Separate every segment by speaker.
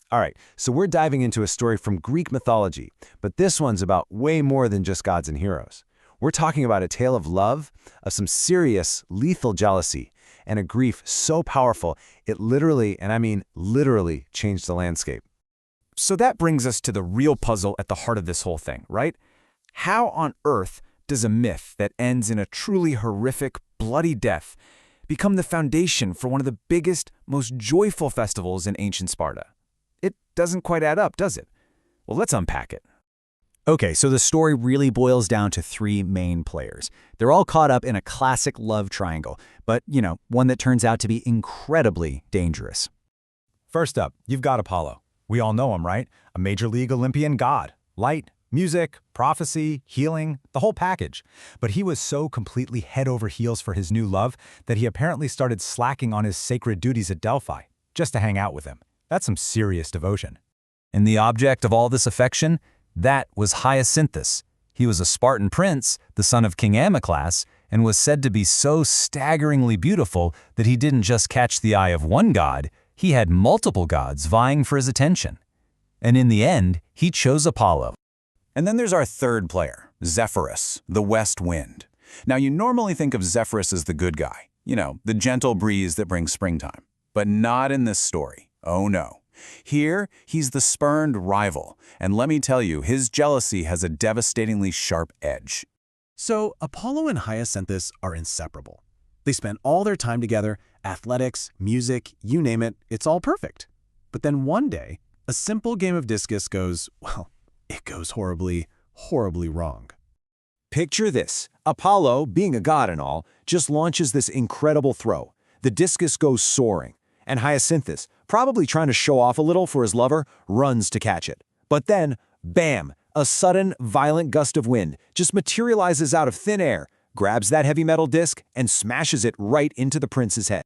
Speaker 1: All right, so we're diving into a story from Greek mythology, but this one's about way more than just gods and heroes. We're talking about a tale of love, of some serious, lethal jealousy, and a grief so powerful it literally, and I mean literally, changed the landscape.
Speaker 2: So that brings us to the real puzzle at the heart of this whole thing, right? How on earth does a myth that ends in a truly horrific, bloody death become the foundation for one of the biggest, most joyful festivals in ancient Sparta? It doesn't quite add up, does it? Well, let's unpack it.
Speaker 3: Okay, so the story really boils down to three main players. They're all caught up in a classic love triangle, but, one that turns out to be incredibly dangerous.
Speaker 4: First up, you've got Apollo. We all know him, right? A Major League Olympian god. Light, music, prophecy, healing, the whole package. But he was so completely head over heels for his new love that he apparently started slacking on his sacred duties at Delphi, just to hang out with him. That's some serious devotion.
Speaker 5: And the object of all this affection? That was Hyacinthus. He was a Spartan prince, the son of King Amyclas, and was said to be so staggeringly beautiful that he didn't just catch the eye of one god, he had multiple gods vying for his attention. And in the end, he chose Apollo.
Speaker 6: And then there's our third player, Zephyrus, the west wind. Now, you normally think of Zephyrus as the good guy, the gentle breeze that brings springtime. But not in this story. Oh no. Here, he's the spurned rival, and let me tell you, his jealousy has a devastatingly sharp edge.
Speaker 7: So, Apollo and Hyacinthus are inseparable. They spend all their time together, athletics, music, you name it, it's all perfect. But then one day, a simple game of discus goes, it goes horribly, horribly wrong.
Speaker 1: Picture this. Apollo, being a god and all, just launches this incredible throw. The discus goes soaring, and Hyacinthus, probably trying to show off a little for his lover, runs to catch it. But then, bam, a sudden, violent gust of wind just materializes out of thin air, grabs that heavy metal disc, and smashes it right into the prince's head.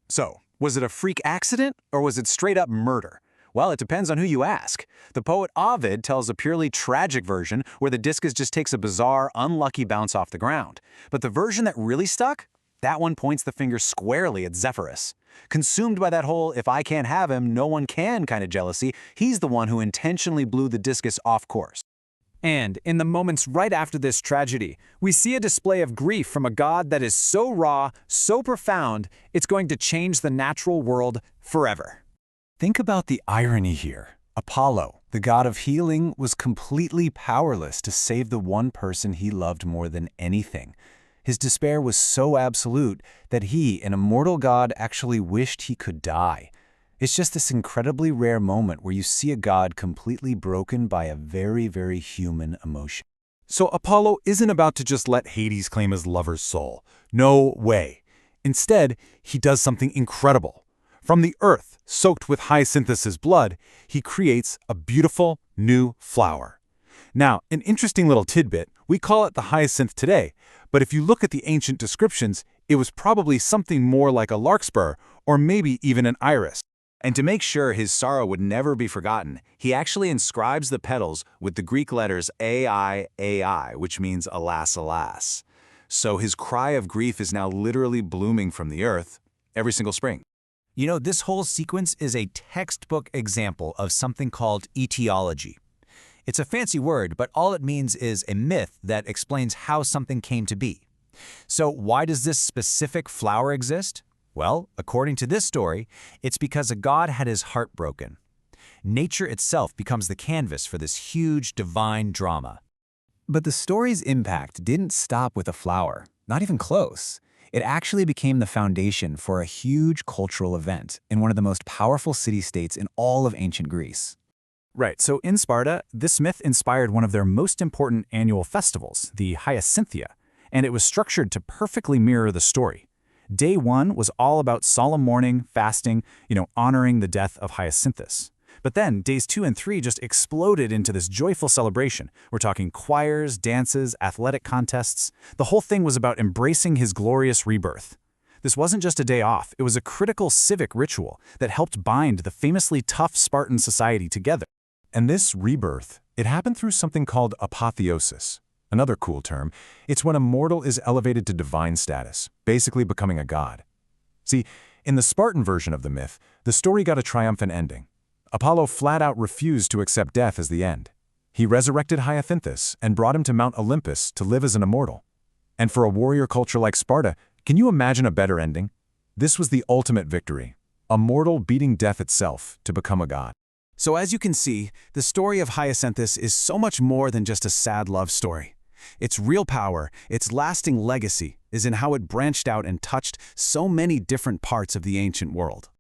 Speaker 6: So, was it a freak accident, or was it straight-up murder? Well, it depends on who you ask. The poet Ovid tells a purely tragic version where the discus just takes a bizarre, unlucky bounce off the ground. But the version that really stuck? That one points the finger squarely at Zephyrus. Consumed by that whole if I can't have him, no one can kind of jealousy, he's the one who intentionally blew the discus off course.
Speaker 2: And in the moments right after this tragedy, we see a display of grief from a god that is so raw, so profound, it's going to change the natural world forever.
Speaker 5: Think about the irony here. Apollo, the god of healing, was completely powerless to save the one person he loved more than anything. His despair was so absolute that he, an immortal god, actually wished he could die. It's just this incredibly rare moment where you see a god completely broken by a very, very human emotion.
Speaker 4: So Apollo isn't about to just let Hades claim his lover's soul. No way. Instead, he does something incredible. From the earth, soaked with Hyacinthus' blood, he creates a beautiful new flower. Now, an interesting little tidbit, we call it the hyacinth today, but if you look at the ancient descriptions, it was probably something more like a larkspur, or maybe even an iris.
Speaker 6: And to make sure his sorrow would never be forgotten, he actually inscribes the petals with the Greek letters AI, which means alas, alas. So his cry of grief is now literally blooming from the earth every single spring.
Speaker 5: This whole sequence is a textbook example of something called etiology. It's a fancy word, but all it means is a myth that explains how something came to be. So why does this specific flower exist? Well, according to this story, it's because a god had his heart broken. Nature itself becomes the canvas for this huge divine drama.
Speaker 3: But the story's impact didn't stop with a flower, not even close. It actually became the foundation for a huge cultural event in one of the most powerful city-states in all of ancient Greece.
Speaker 2: Right, so in Sparta, this myth inspired one of their most important annual festivals, the Hyacinthia, and it was structured to perfectly mirror the story. Day 1 was all about solemn mourning, fasting, honoring the death of Hyacinthus. But then days 2 and 3 just exploded into this joyful celebration. We're talking choirs, dances, athletic contests. The whole thing was about embracing his glorious rebirth. This wasn't just a day off, it was a critical civic ritual that helped bind the famously tough Spartan society together.
Speaker 4: And this rebirth, it happened through something called apotheosis. Another cool term, it's when a mortal is elevated to divine status, basically becoming a god. See, in the Spartan version of the myth, the story got a triumphant ending.
Speaker 1: Apollo flat out refused to accept death as the end. He resurrected Hyacinthus and brought him to Mount Olympus to live as an immortal. And for a warrior culture like Sparta, can you imagine a better ending? This was the ultimate victory, a mortal beating death itself to become a god.
Speaker 2: So as you can see, the story of Hyacinthus is so much more than just a sad love story. Its real power, its lasting legacy, is in how it branched out and touched so many different parts of the ancient world.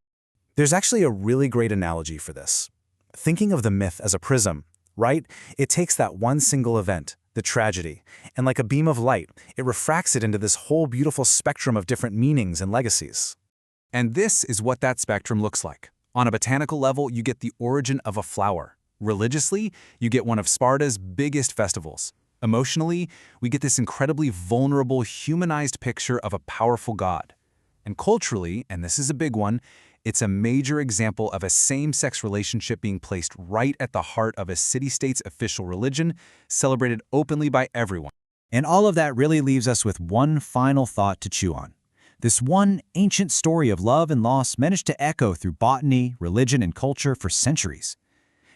Speaker 2: There's actually a really great analogy for this. Thinking of the myth as a prism, right? It takes that one single event, the tragedy, and like a beam of light, it refracts it into this whole beautiful spectrum of different meanings and legacies.
Speaker 5: And this is what that spectrum looks like. On a botanical level, you get the origin of a flower. Religiously, you get one of Sparta's biggest festivals. Emotionally, we get this incredibly vulnerable, humanized picture of a powerful god. And culturally, and this is a big one, it's a major example of a same-sex relationship being placed right at the heart of a city-state's official religion, celebrated openly by everyone.
Speaker 2: And all of that really leaves us with one final thought to chew on. This one ancient story of love and loss managed to echo through botany, religion, and culture for centuries.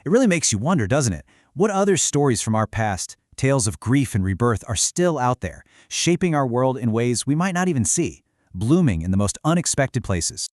Speaker 2: It really makes you wonder, doesn't it? What other stories from our past, tales of grief and rebirth, are still out there, shaping our world in ways we might not even see, blooming in the most unexpected places?